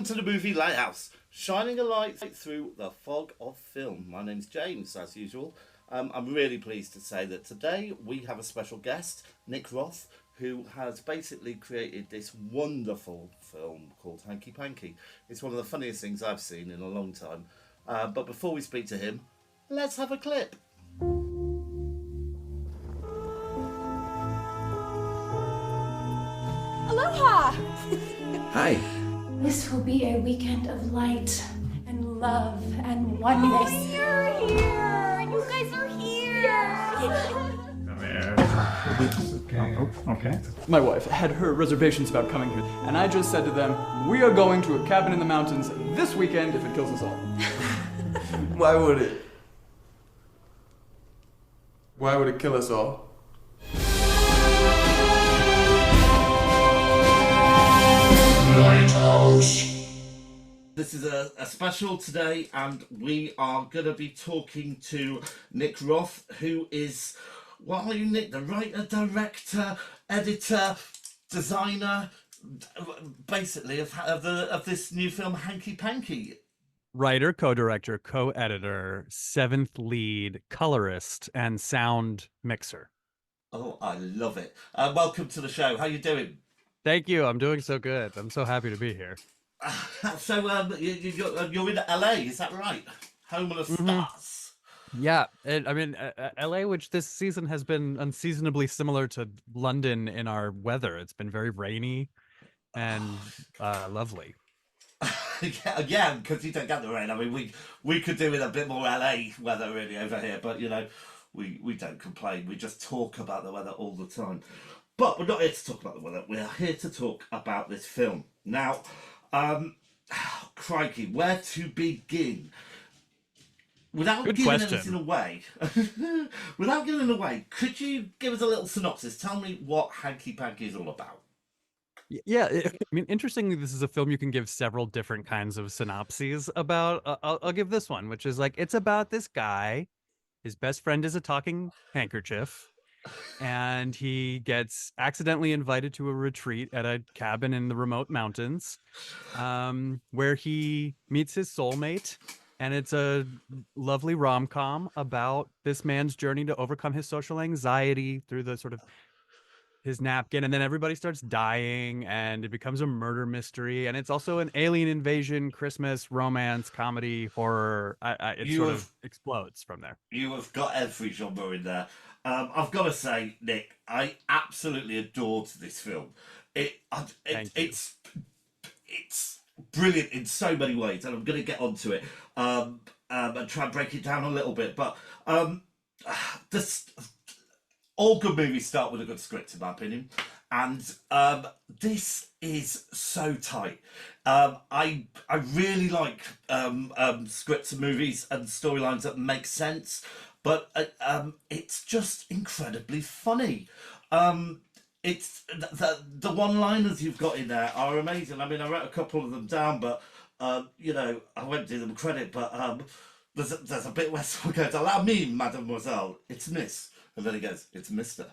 Welcome to the movie Lighthouse, shining a light through the fog of film. My name's James, as usual. I'm really pleased to say that today we have a special guest, Nick Roth, who has basically created this wonderful film called Hanky Panky. It's one of the funniest things I've seen in a long time. But before we speak to him, let's have a clip. Aloha! Hi. This will be a weekend of light and love and oneness. Oh, you're here! You guys are here! Okay. My wife had her reservations about coming here, and I just said to them, we are going to a cabin in the mountains this weekend if it kills us all. Why would it? Why would it kill us all? Lighthouse. This is a special today, and we are going to be talking to Nick Roth, who is, what are you, Nick? The writer, director, editor, designer, basically, of this new film, Hanky Panky. Writer, co-director, co-editor, seventh lead, colorist, and sound mixer. Oh, I love it. Welcome to the show. How you doing? Thank you. I'm doing so good. I'm so happy to be here. So you're in LA, is that right? Home of the stars. Yeah, LA, which this season has been unseasonably similar to London in our weather. It's been very rainy and lovely. Yeah, because you don't get the rain. I mean, we could do with a bit more LA weather really over here, but we don't complain. We just talk about the weather all the time. But we're not here to talk about the weather. We're here to talk about this film. Now, crikey, where to begin? Without giving anything away, could you give us a little synopsis? Tell me what Hanky Panky is all about. Yeah, I mean, interestingly, this is a film you can give several different kinds of synopses about. I'll give this one, which is like, it's about this guy. His best friend is a talking handkerchief. And he gets accidentally invited to a retreat at a cabin in the remote mountains, where he meets his soulmate. And it's a lovely rom-com about this man's journey to overcome his social anxiety through the sort of his napkin. And then everybody starts dying and it becomes a murder mystery. And it's also an alien invasion, Christmas, romance, comedy, horror. It sort of explodes from there. You have got every genre in there. I've got to say, Nick, I absolutely adored this film. It's brilliant in so many ways, and I'm going to get onto it and try and break it down a little bit. But all good movies start with a good script, in my opinion, and this is so tight. I really like scripts of movies and storylines that make sense. But it's just incredibly funny. It's the one-liners you've got in there are amazing. I mean, I wrote a couple of them down, but I won't do them credit. But there's a bit where someone goes, "Allow me, mademoiselle, it's Miss," and then he goes, "It's Mister."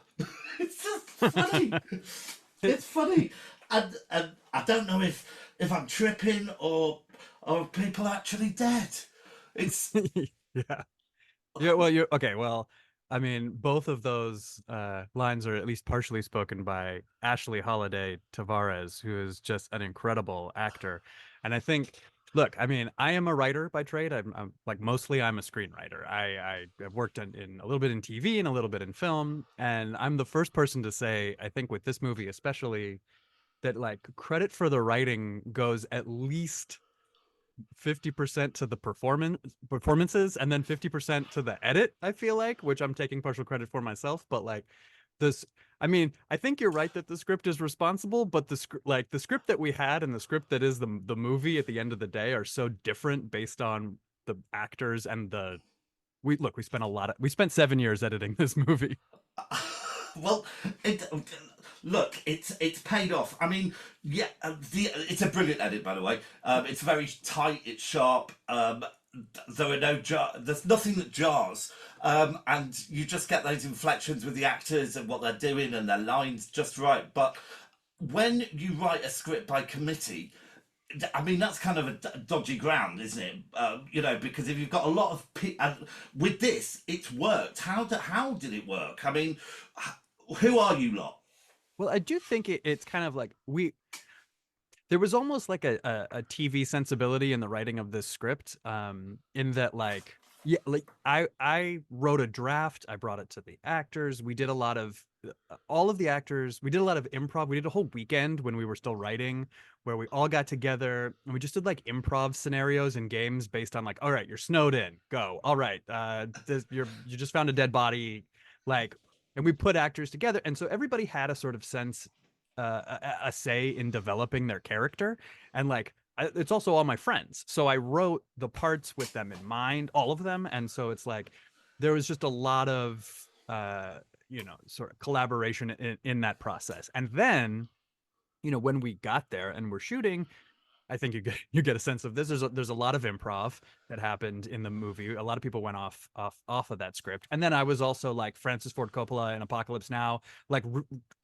It's just funny. It's funny, and I don't know if I'm tripping or if people are actually dead. It's Yeah. Yeah, well, you're okay. Well, I mean, both of those lines are at least partially spoken by Ashley Holiday Tavares, who is just an incredible actor. And I think, look, I mean, I am a writer by trade. I'm like, mostly I'm a screenwriter. I have worked in a little bit in TV and a little bit in film. And I'm the first person to say, I think with this movie especially, that like credit for the writing goes at least 50% to the performances and then 50% to the edit, I feel like, which I'm taking partial credit for myself. But like this, I mean, I think you're right that the script is responsible, but the script that we had and the script that is the movie at the end of the day are so different based on the actors and we spent 7 years editing this movie. Well, it's paid off. I mean, yeah, it's a brilliant edit, by the way. It's very tight. It's sharp. There's nothing that jars, and you just get those inflections with the actors and what they're doing and their lines just right. But when you write a script by committee, I mean, that's kind of a dodgy ground, isn't it? You know, because if you've got a lot of with this, it's worked. How did it work? I mean, who are you lot? Well, I do think it's kind of like there was almost like a TV sensibility in the writing of this script, in that like yeah, like I wrote a draft, I brought it to the actors, we did a lot of all of the actors, we did a lot of improv. We did a whole weekend when we were still writing where we all got together and we just did like improv scenarios and games based on like, all right, you're snowed in, go. All right, you just found a dead body, like, and we put actors together, and so everybody had a sort of sense, a say in developing their character, and like it's also all my friends, so I wrote the parts with them in mind, all of them, and so it's like there was just a lot of sort of collaboration in that process. And then when we got there and we're shooting, I think you get a sense of this. There's a lot of improv that happened in the movie. A lot of people went off of that script, and then I was also like Francis Ford Coppola in Apocalypse Now, like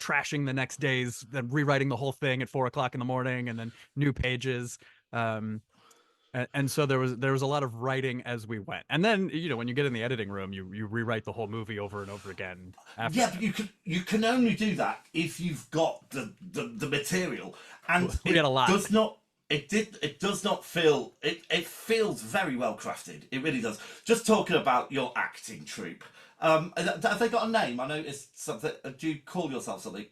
trashing the next days, then rewriting the whole thing at 4 o'clock in the morning, and then new pages. And so there was a lot of writing as we went, and then when you get in the editing room, you rewrite the whole movie over and over again. After Yeah, that. but you can only do that if you've got the material, and We had a lot. does not. It does not feel. It feels very well crafted. It really does. Just talking about your acting troupe. Have they got a name? I noticed something. Do you call yourself something?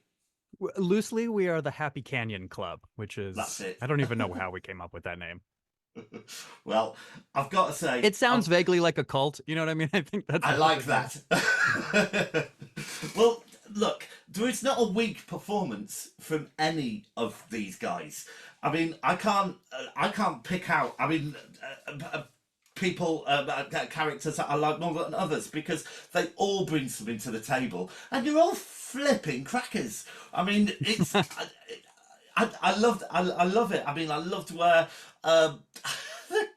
Loosely, we are the Happy Canyon Club, which is That's it. I don't even know how we came up with that name. Well, I've got to say, It sounds vaguely like a cult. You know what I mean? I think that's. I like that. Well, look, there is not a weak performance from any of these guys. I mean, I can't pick out. I mean, people, characters that I like more than others because they all bring something to the table, and you're all flipping crackers. I mean, it's. I love it. I mean, I loved where the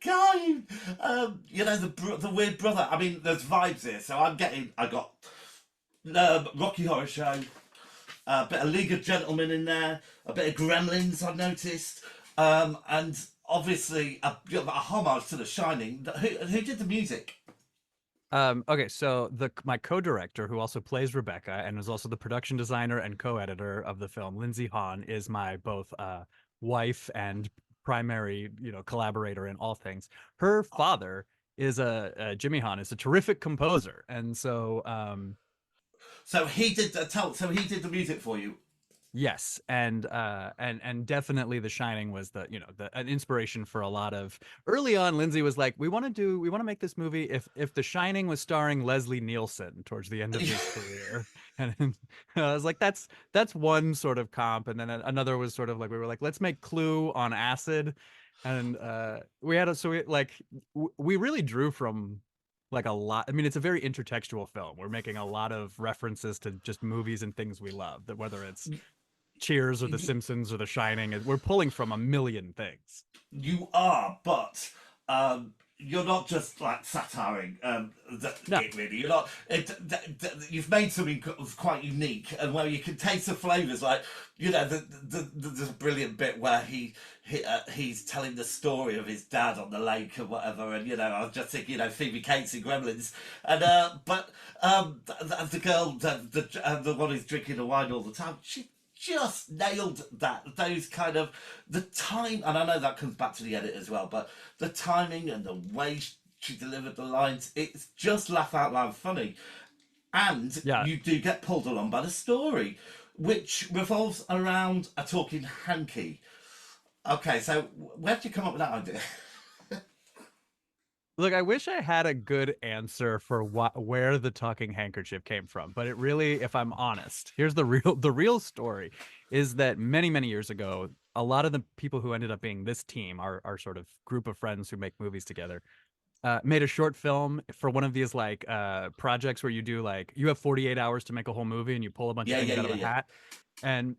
guy, the weird brother. I mean, there's vibes here, so I got Rocky Horror Show, a bit of League of Gentlemen in there, a bit of Gremlins I noticed, and obviously a homage to The Shining. Who did the music? Okay, so my co-director, who also plays Rebecca and is also the production designer and co-editor of the film, Lindsay Hahn, is my both wife and primary, collaborator in all things. Her father is Jimmy Hahn is a terrific composer, and so So he did the music for you. yes, and definitely The Shining was an inspiration for a lot of early on. Lindsay was like, we want to make this movie if The Shining was starring Leslie Nielsen towards the end of his career, and I was like, that's one sort of comp, and then another was sort of like we were like, let's make Clue on acid, and we really drew from like a lot. I mean, it's a very intertextual film. We're making a lot of references to just movies and things we love, that whether it's Cheers or The Simpsons or The Shining, we're pulling from a million things. You are, but you're not just like satiring No. it really. You're not. You've made something quite unique, and where you can taste the flavors. Like there's a brilliant bit where he's telling the story of his dad on the lake or whatever, and I was just thinking, Phoebe Cates in Gremlins, and the girl, the one who's drinking the wine all the time, she just nailed those kind of the time, and I know that comes back to the edit as well, but the timing and the way she delivered the lines, it's just laugh out loud funny. And Yeah. you do get pulled along by the story, which revolves around a talking hanky. Okay, so where did you come up with that idea? Look, I wish I had a good answer for where the talking handkerchief came from, but it really, if I'm honest, here's the real story, is that many, many years ago, a lot of the people who ended up being this team, our sort of group of friends who make movies together, made a short film for one of these like projects where you do like, you have 48 hours to make a whole movie and you pull a bunch of things out of a hat. And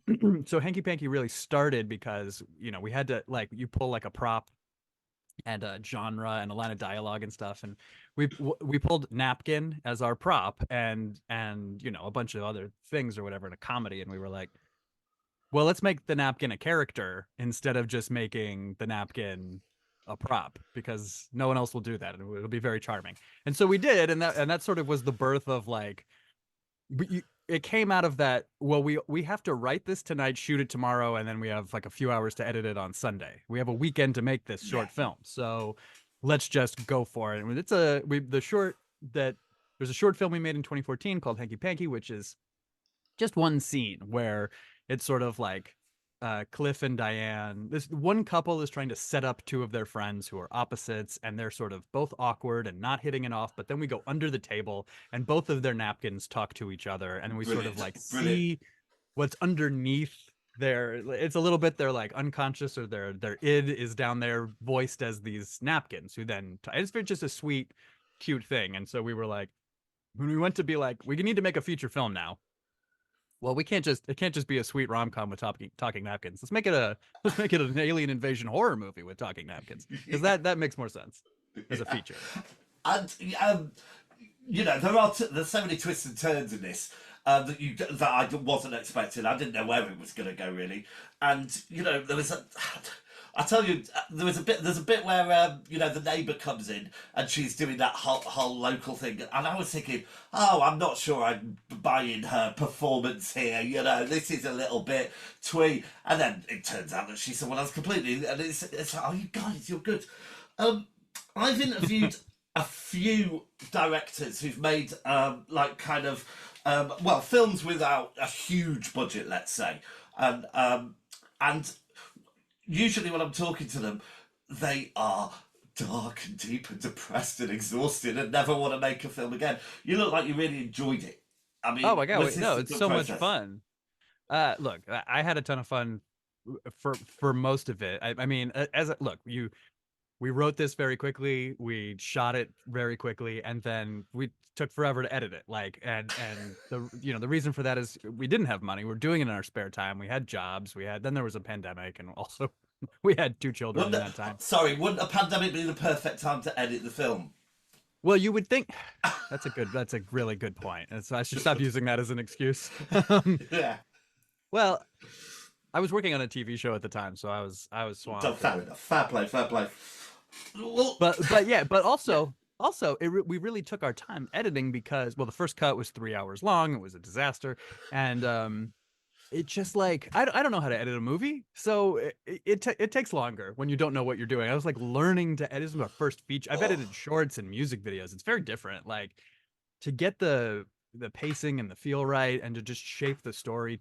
so Hanky Panky really started because, we had to you pull like a prop and a genre and a line of dialogue and stuff, and we pulled Napkin as our prop and a bunch of other things or whatever in a comedy, and we were like, well, let's make the napkin a character instead of just making the napkin a prop, because no one else will do that, and it'll be very charming. And so we did, and that sort of was the birth of like, it came out of that. Well, we have to write this tonight, shoot it tomorrow, and then we have like a few hours to edit it on Sunday. We have a weekend to make this short film, so let's just go for it. And it's there's a short film we made in 2014 called Hanky Panky, which is just one scene where it's sort of like Cliff and Diane. This one couple is trying to set up two of their friends who are opposites, and they're sort of both awkward and not hitting it off. But then we go under the table, and both of their napkins talk to each other, and we sort of like see what's underneath their. It's a little bit they're like unconscious, or their id is down there, voiced as these napkins. Who then it's just a sweet, cute thing. And so we were like, when we went to be like, we need to make a feature film now. Well, it can't just be a sweet rom-com with talking napkins. Let's make it an alien invasion horror movie with talking napkins, because that makes more sense as a feature. And there's so many twists and turns in this that I wasn't expecting. I didn't know where it was going to go really, and there was I tell you, there's a bit where the neighbour comes in and she's doing that whole local thing, and I was thinking, oh, I'm not sure I'm buying her performance here. This is a little bit twee, and then it turns out that she's someone else completely, and it's like, oh, you guys, you're good. I've interviewed a few directors who've made films without a huge budget, let's say, and usually when I'm talking to them, they are dark and deep and depressed and exhausted and never want to make a film again. You look like you really enjoyed it. I mean, oh my god, no, it's so much fun. Look, I had a ton of fun for most of it. I mean, we wrote this very quickly, we shot it very quickly, and then we took forever to edit it. And the reason for that is we didn't have money. We're doing it in our spare time. We had jobs. Then there was a pandemic, and also we had 2 children in that time. Sorry, wouldn't a pandemic be the perfect time to edit the film? Well, you would think. That's a really good point. And so I should stop using that as an excuse. Yeah. Well, I was working on a TV show at the time, so I was swamped. Fair enough. Fair play. Well, but also we really took our time editing, because the first cut was 3 hours long. It was a disaster, and it just like I don't know how to edit a movie, so it takes longer when you don't know what you're doing. I was like learning to edit. This was my first feature. I've edited shorts and music videos. It's very different. Like, to get the pacing and the feel right, and to just shape the story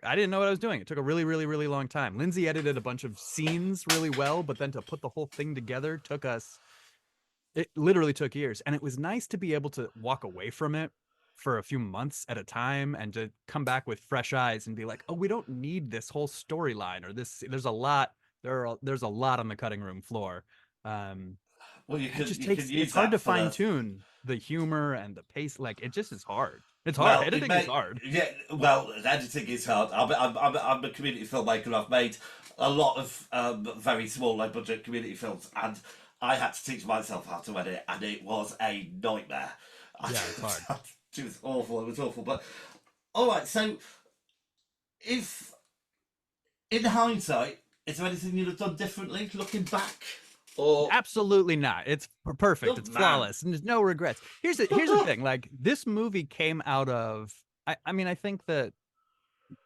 I didn't know what I was doing. It took a really, really, really long time. Lindsay edited a bunch of scenes really well, but then to put the whole thing together it literally took years. And it was nice to be able to walk away from it for a few months at a time, and to come back with fresh eyes and be like, oh, we don't need this whole storyline, or this. There's a lot on the cutting room floor. It's hard to fine tune the humor and the pace. Like, it just is hard. It's hard. Editing is hard. Yeah, editing is hard. I'm a community filmmaker. I've made a lot of very small, low budget community films, and I had to teach myself how to edit, and it was a nightmare. Yeah, it's hard. It was awful. But all right, so if in hindsight, is there anything you'd have done differently looking back? Or absolutely not. It's perfect. Oh, it's man. flawless, and there's no regrets. Here's the thing. Like, this movie came out of. I mean, I think that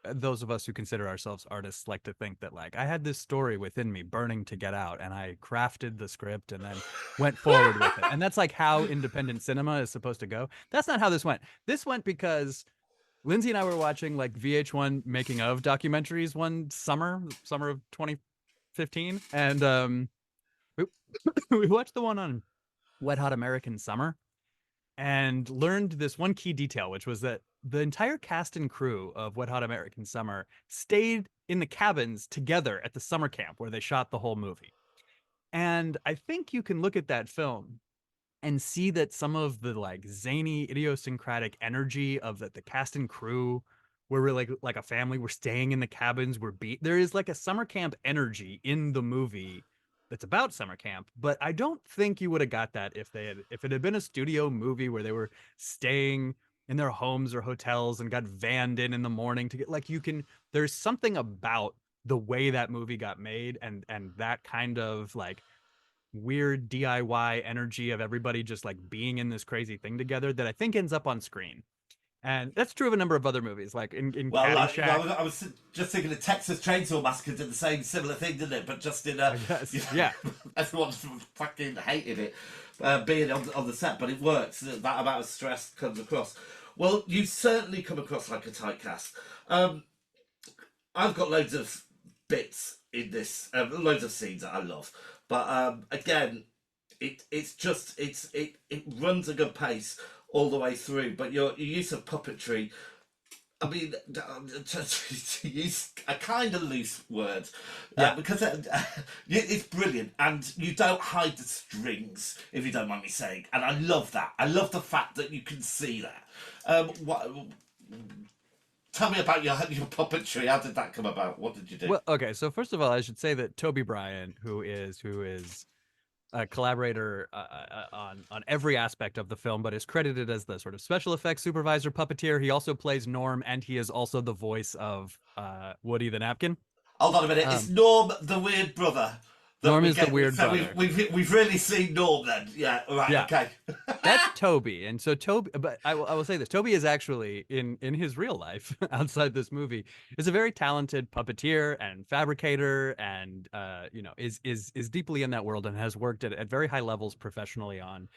those of us who consider ourselves artists like to think that, like, I had this story within me burning to get out, and I crafted the script and then went forward with it. And that's like how independent cinema is supposed to go. That's not how this went. This went because Lindsay and I were watching like VH1 making of documentaries one summer of 2015, and we watched the one on Wet Hot American Summer, and learned this one key detail, which was that the entire cast and crew of Wet Hot American Summer stayed in the cabins together at the summer camp where they shot the whole movie. And I think you can look at that film and see that some of the like zany, idiosyncratic energy of the cast and crew were really like a family. We're staying in the cabins. There is like a summer camp energy in the movie that's about summer camp, but I don't think you would have got that if it had been a studio movie where they were staying in their homes or hotels and got vanned in the morning to get like there's something about the way that movie got made and that kind of like weird DIY energy of everybody just like being in this crazy thing together that I think ends up on screen. And that's true of a number of other movies, like in Well, Caddyshack. I was just thinking the Texas Chainsaw Massacre did the same similar thing, didn't it? But just in a, guess, you know, yeah. everyone fucking hated it being on the set, but it works. That amount of stress comes across. Well, you certainly come across like a tight cast. I've got loads of bits in this, loads of scenes that I love, but again, it runs a good pace all the way through. But your use of puppetry, I mean, to use a kind of loose word, because it's brilliant, and you don't hide the strings, if you don't mind me saying, and I love that. I love the fact that you can see that. Tell me about your puppetry. How did that come about? What did you do? Well, okay, so first of all, I should say that Toby Bryan, who is a collaborator on every aspect of the film, but is credited as the sort of special effects supervisor puppeteer. He also plays Norm, and he is also the voice of Woody the Napkin. Hold on a minute. It's Norm, the weird brother. Norm is the weird brother. We've really seen Norm then. Yeah. Right. Yeah. Okay. That's Toby, and so Toby. But I will say this: Toby is actually in his real life, outside this movie, is a very talented puppeteer and fabricator, and is deeply in that world and has worked at very high levels professionally on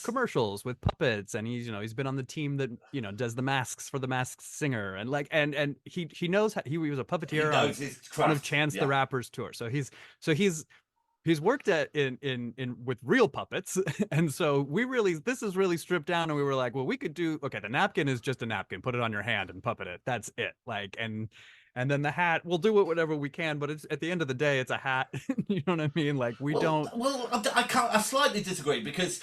commercials with puppets, and he's been on the team that does the masks for The Masked Singer, and and he knows he was a puppeteer on one of Chance the Rapper's tour, so he's worked in with real puppets, and so this is really stripped down, and we were like, well, we could do the napkin is just a napkin, put it on your hand and puppet it, that's it, like, and then the hat, we'll do it whatever we can, but it's at the end of the day, it's a hat. You know what I mean? Like I slightly disagree, because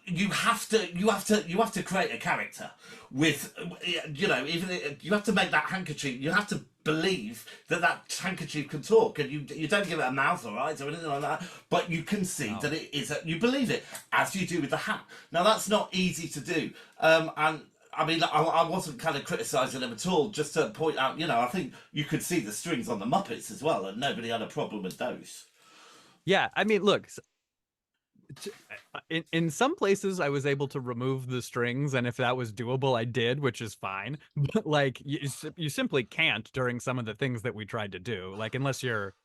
you have to create a character with, even you have to make that handkerchief. You have to believe that handkerchief can talk, and you don't give it a mouth or eyes or anything like that, but you can see that it is. You believe it, as you do with the hat. Now that's not easy to do, and I mean, I wasn't kind of criticising him at all, just to point out, I think you could see the strings on the Muppets as well, and nobody had a problem with those. Yeah, I mean, look, in some places I was able to remove the strings, and if that was doable, I did, which is fine. But like, you simply can't during some of the things that we tried to do, like, unless you're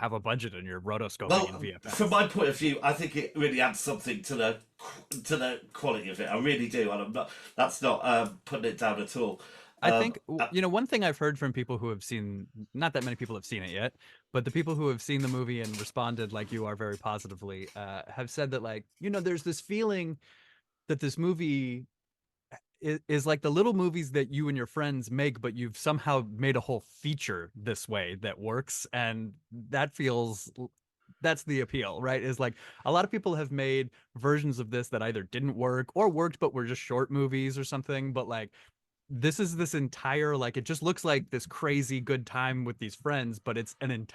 have a budget and you're rotoscoping in VFX. From my point of view, I think it really adds something to the quality of it. I really do, and that's not putting it down at all. I think one thing I've heard from people who have seen, not that many people have seen it yet, but the people who have seen the movie and responded like you are very positively, have said that, like, there's this feeling that this movie is like the little movies that you and your friends make, but you've somehow made a whole feature this way that works, and that's the appeal, right? Is like, a lot of people have made versions of this that either didn't work or worked but were just short movies or something, but like, this is this entire, like, it just looks like this crazy good time with these friends, but it's an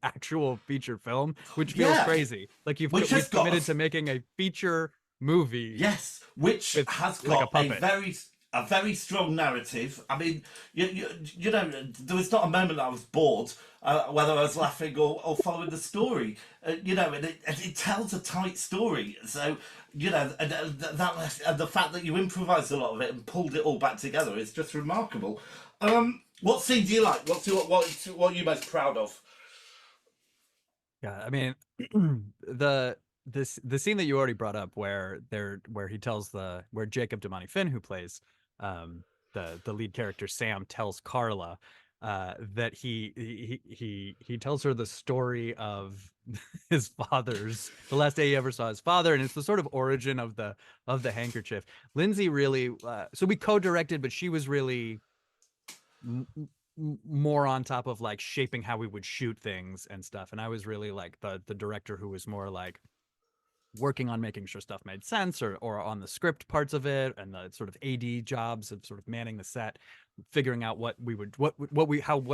actual feature film, which feels crazy. Like, we've committed to making a feature movie. Yes, which has got a very strong narrative. I mean, there was not a moment I was bored, whether I was laughing or following the story. And it tells a tight story. So, and the fact that you improvised a lot of it and pulled it all back together is just remarkable. What scene do you like? What are you most proud of? Yeah, I mean, the scene that you already brought up, where Jacob Damani Finn, who plays the lead character Sam, tells Carla that he tells her the story of his father's, the last day he ever saw his father, and it's the sort of origin of the handkerchief. Lindsay really, so we co-directed, but she was really more on top of like shaping how we would shoot things and stuff, and I was really like the director who was more like working on making sure stuff made sense, or on the script parts of it, and the sort of AD jobs of sort of manning the set, figuring out what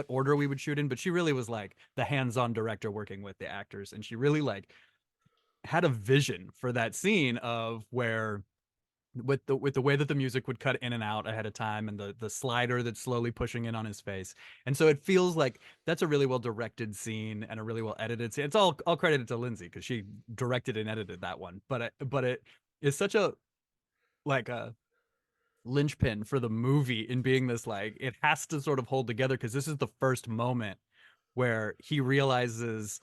order we would shoot in. But she really was like the hands-on director working with the actors, and she really like had a vision for that scene of where with the way that the music would cut in and out ahead of time, and the slider that's slowly pushing in on his face. And so it feels like that's a really well directed scene and a really well edited scene. It's all credited to Lindsay because she directed and edited that one. But it is such a like a linchpin for the movie in being this, like, it has to sort of hold together because this is the first moment where he realizes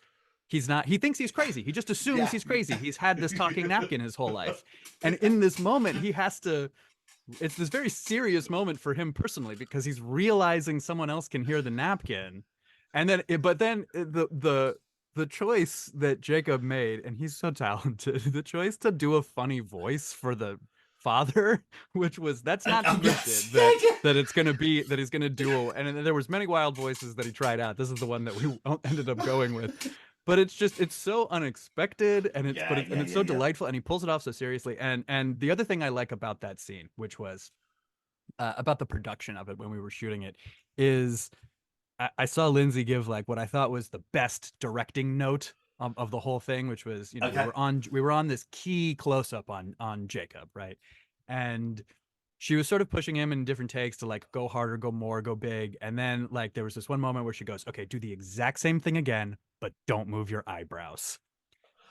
he thinks he's crazy. He just assumes he's crazy. He's had this talking napkin his whole life. And in this moment, it's this very serious moment for him personally because he's realizing someone else can hear the napkin. And then, the choice that Jacob made, and he's so talented, the choice to do a funny voice for the father, which was, that's not scripted, that it's going to be, that he's going to do, and there was many wild voices that he tried out. This is the one that we ended up going with. But it's so unexpected, and it's so delightful, and he pulls it off so seriously. And the other thing I like about that scene, which was about the production of it when we were shooting it, is I saw Lindsay give like what I thought was the best directing note of the whole thing, which was, we were on this key close up on Jacob, right? And she was sort of pushing him in different takes to like go harder, go more, go big. And then like there was this one moment where she goes, okay, do the exact same thing again, but don't move your eyebrows.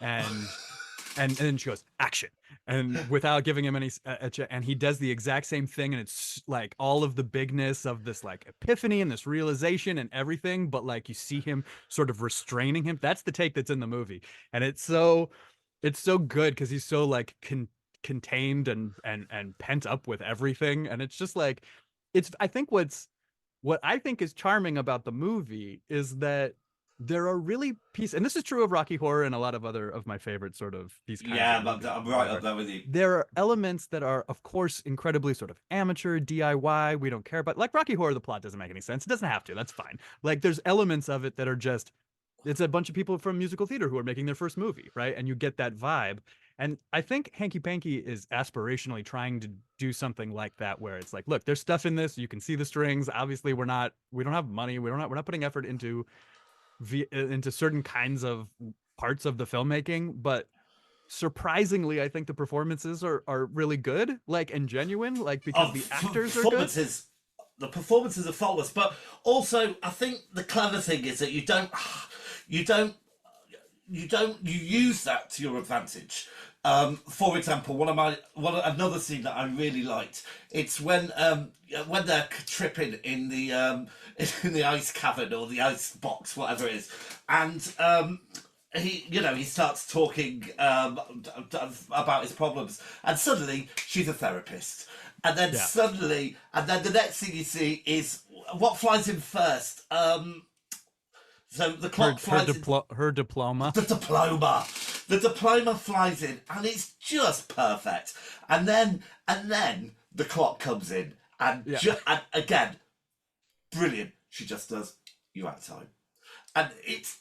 And then she goes, action. And without giving him any, and he does the exact same thing. And it's like all of the bigness of this like epiphany and this realization and everything. But like you see him sort of restraining him. That's the take that's in the movie. And it's so good because he's so like contained and pent up with everything. And it's just like, I think what I think is charming about the movie is that there are really pieces, and this is true of Rocky Horror and a lot of other of my favorite sort of these kinds of movies. I'm right up there with you. There are elements that are, of course, incredibly sort of amateur, DIY. We don't care about, like Rocky Horror, the plot doesn't make any sense. It doesn't have to. That's fine. Like there's elements of it that are just, it's a bunch of people from musical theater who are making their first movie, right? And you get that vibe. And I think Hanky Panky is aspirationally trying to do something like that, where it's like, look, there's stuff in this. You can see the strings. Obviously, we don't have money. We're not putting effort into certain kinds of parts of the filmmaking, but surprisingly, I think the performances are really good, like, and genuine, like, because the actors are good. The performances are faultless, but also I think the clever thing is that you use that to your advantage. For example, another scene that I really liked. It's when they're tripping in the ice cavern or the ice box, whatever it is, and he starts talking about his problems, and suddenly she's a therapist, and then the next thing you see is what flies in first. So the clock flies her diploma. The diploma flies in, and it's just perfect. And then the clock comes in, and again, brilliant. She just does, "You out of time," and it's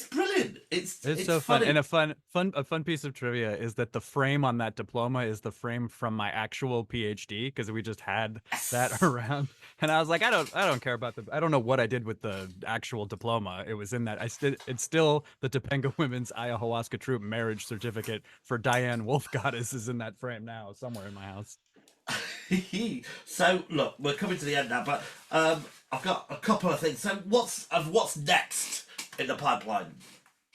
brilliant. It's so funny. fun. And a fun piece of trivia is that the frame on that diploma is the frame from my actual PhD, because we just had that around. And I was like, I don't care about I don't know what I did with the actual diploma. It was in that. It's still the Topanga Women's Ayahuasca Troop marriage certificate for Diane Wolf Goddess is in that frame now somewhere in my house. So look, we're coming to the end now, but I've got a couple of things. So what's next in the pipeline?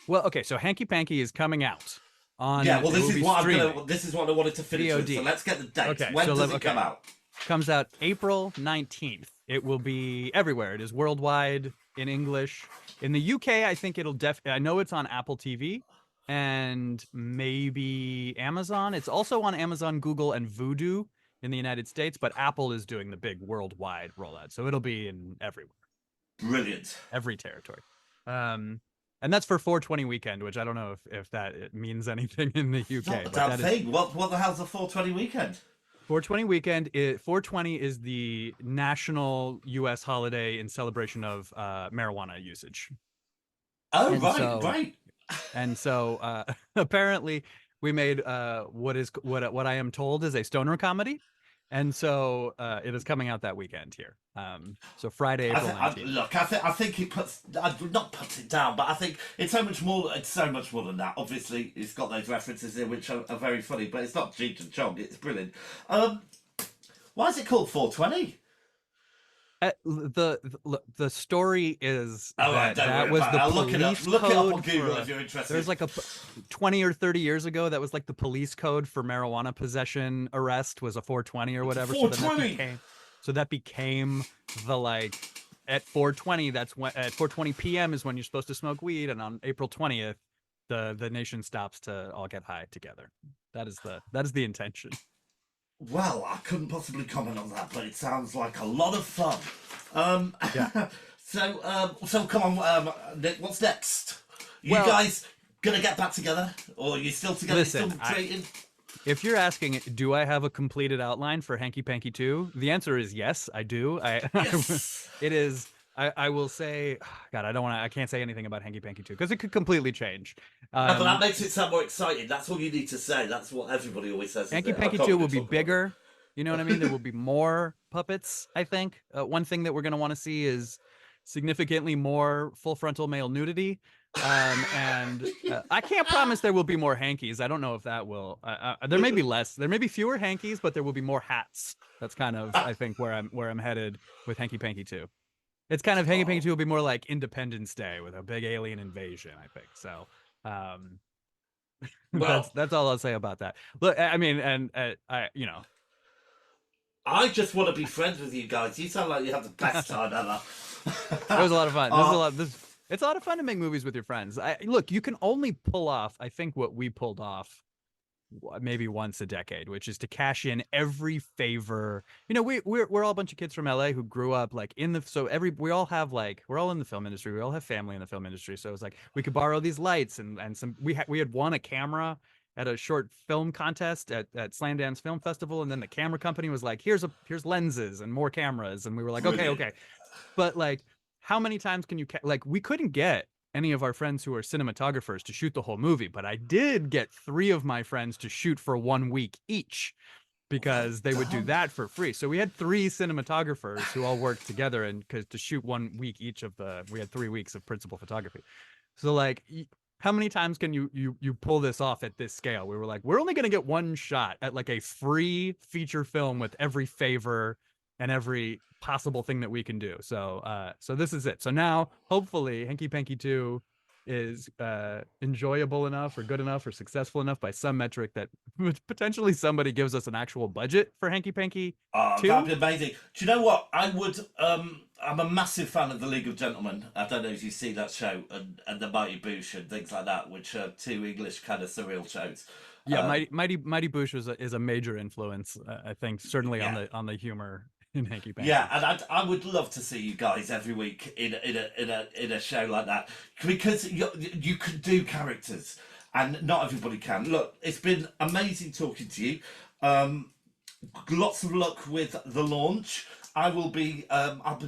Well, okay, so Hanky Panky is coming out on. Yeah, well, this is what I wanted to finish with. So let's get the date. Okay, when does it come out? Comes out April 19th. It will be everywhere. It is worldwide in English. In the UK, I think it'll I know it's on Apple TV and maybe Amazon. It's also on Amazon, Google, and Vudu in the United States, but Apple is doing the big worldwide rollout, so it'll be in everywhere. Brilliant. Every territory. And that's for 420 weekend, which I don't know if that means anything in the UK. But thing. What the hell's a 420 weekend? 420 weekend. 420 is the national U.S. holiday in celebration of marijuana usage. Oh, and right, right. And so apparently we made what I am told is a stoner comedy. And so it is coming out that weekend here. So Friday, April 19th. Look, I think it puts, not puts it down, but I think it's so much more. It's so much more than that. Obviously, it's got those references in which are very funny, but it's not Cheech and Chong. It's brilliant. Why is it called 420? The story is Don't that worry was about the it. I'll police look it up on code Google for if you're interested. there's like 20 or 30 years ago that was like the police code for marijuana possession arrest was a 420 or whatever. 420. So that became the like at 420. That's when at 4:20 p.m. is when you're supposed to smoke weed, and on April 20th, the nation stops to all get high together. That is the intention. Well, I couldn't possibly comment on that, but it sounds like a lot of fun. Yeah. So come on, Nick, what's next? You Well- guys gonna get back together, or are you still together? Listen, still dating? If you're asking, do I have a completed outline for Hanky Panky 2? The answer is yes, I do. Yes. It is. I will say, God, I can't say anything about Hanky Panky 2 because it could completely change. But that makes it sound more exciting. That's all you need to say. That's what everybody always says. Hanky isn't it? I Panky can't 2 really will be talk about bigger. You know what I mean? There will be more puppets, I think. One thing that we're going to want to see is significantly more full frontal male nudity. And I can't promise there will be more hankies. I don't know if that will. There may be less. There may be fewer hankies, but there will be more hats. That's kind of, I think, where I'm headed with Hanky Panky 2. It's kind of Hanky Panky 2 will be more like Independence Day with a big alien invasion, I think. So Well- that's all I'll say about that. Look, I mean, and I, you know, I just want to be friends with you guys. You sound like you have the best time ever. it was a lot of fun. It's a lot of fun to make movies with your friends. Look, you can only pull off, I think, what we pulled off maybe once a decade, which is to cash in every favor. You know, we're all a bunch of kids from LA who grew up like we're all in the film industry. We all have family in the film industry. So it's like we could borrow these lights and some we had won a camera at a short film contest at Slamdance Film Festival, and then the camera company was like, here's lenses and more cameras, and we were like, okay. But like, how many times can you we couldn't get any of our friends who are cinematographers to shoot the whole movie, but I did get 3 of my friends to shoot for 1 week each because they would do that for free. So we had 3 cinematographers who all worked together and to shoot 1 week each we had 3 weeks of principal photography. So like, how many times can you pull this off at this scale? We were like, we're only going to get 1 shot at like a free feature film with every favor and every possible thing that we can do. So this is it. So now hopefully Hanky Panky 2 is enjoyable enough or good enough or successful enough by some metric that potentially somebody gives us an actual budget for Hanky Panky 2. That'd be amazing. Do you know what? I would. I'm a massive fan of The League of Gentlemen. I don't know if you see that show and The Mighty Boosh and things like that, which are 2 English kind of surreal shows. Yeah, Mighty Boosh is a major influence, I think, certainly on the humor in Hanky Panky. Yeah, and I would love to see you guys every week in a show like that, because you can do characters and not everybody can. Look, it's been amazing talking to you. Lots of luck with the launch. I'll be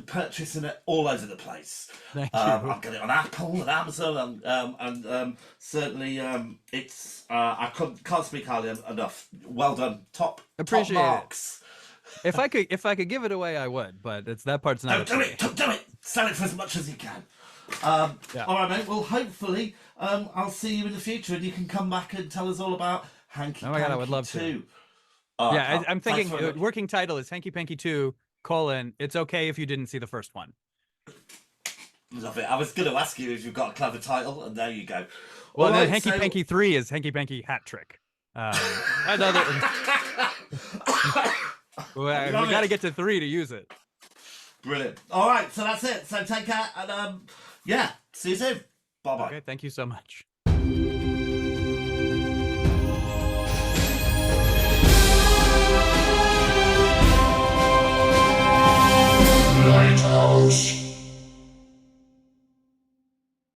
purchasing it all over the place. Thank you. I'll get it on Apple and Amazon, and certainly it's I can't speak highly enough. Well done, top Appreciate it. marks. If I could give it away, I would, but that part's not. Do it! Sell it for as much as you can. Yeah. All right, mate. Well, hopefully, I'll see you in the future, and you can come back and tell us all about Hanky Oh my God, I Panky would love 2. to. Yeah, I'm thanks thinking very much. working title is Hanky Panky 2: It's okay if you didn't see the first one. Love it. I was going to ask you if you've got a clever title, and there you go. Well, All then right, Hanky so- Panky 3 is Hanky Panky Hat Trick. Another. We Love got to it. get to 3 to use it. Brilliant. All right, so that's it. So take care, and yeah, see you soon. Bye bye. Okay, thank you so much.